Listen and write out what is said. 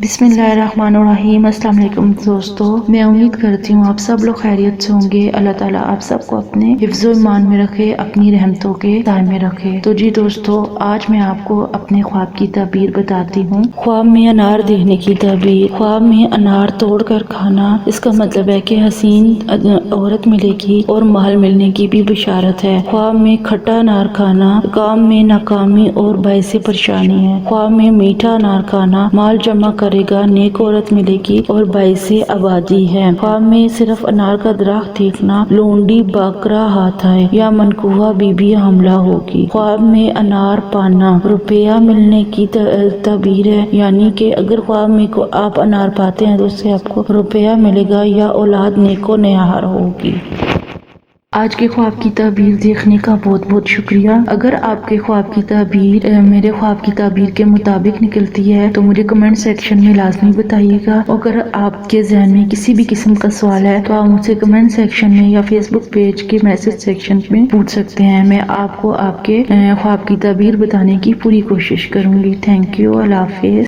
بسم اللہ الرحمن الرحیم۔ السلام علیکم دوستو، میں امید کرتی ہوں آپ سب لوگ خیریت سے ہوں گے۔ اللہ تعالیٰ آپ سب کو اپنے حفظ و ایمان میں رکھے، اپنی رحمتوں کے سائے میں رکھے۔ تو جی دوستو، آج میں آپ کو اپنے خواب کی تعبیر بتاتی ہوں۔ خواب میں انار دیکھنے کی تعبیر۔ خواب میں انار توڑ کر کھانا، اس کا مطلب ہے کہ حسین عورت ملے گی اور مال ملنے کی بھی بشارت ہے۔ خواب میں کھٹا انار کھانا کام میں ناکامی اور باعث پریشانی ہے۔ خواب میں میٹھا انار کھانا مال جمع کرے گا، نیک عورت ملے گی اور باعث آبادی ہے۔ خواب میں صرف انار کا درخت دیکھنا، لونڈی باکرا ہاتھ آئے یا منقوہ بی بی حاملہ ہوگی۔ خواب میں انار پانا روپیہ ملنے کی تعبیر ہے، یعنی کہ اگر خواب میں آپ انار پاتے ہیں تو اس سے آپ کو روپیہ ملے گا یا اولاد نیک و نہار ہوگی۔ آج کے خواب کی تعبیر دیکھنے کا بہت بہت شکریہ۔ اگر آپ کے خواب کی تعبیر میرے خواب کی تعبیر کے مطابق نکلتی ہے تو مجھے کمنٹ سیکشن میں لازمی بتائیے گا۔ اگر آپ کے ذہن میں کسی بھی قسم کا سوال ہے تو آپ مجھ سے کمنٹ سیکشن میں یا فیس بک پیج کے میسج سیکشن میں پوچھ سکتے ہیں۔ میں آپ کو آپ کے خواب کی تعبیر بتانے کی پوری کوشش کروں گی۔ تھینک یو، اللہ حافظ۔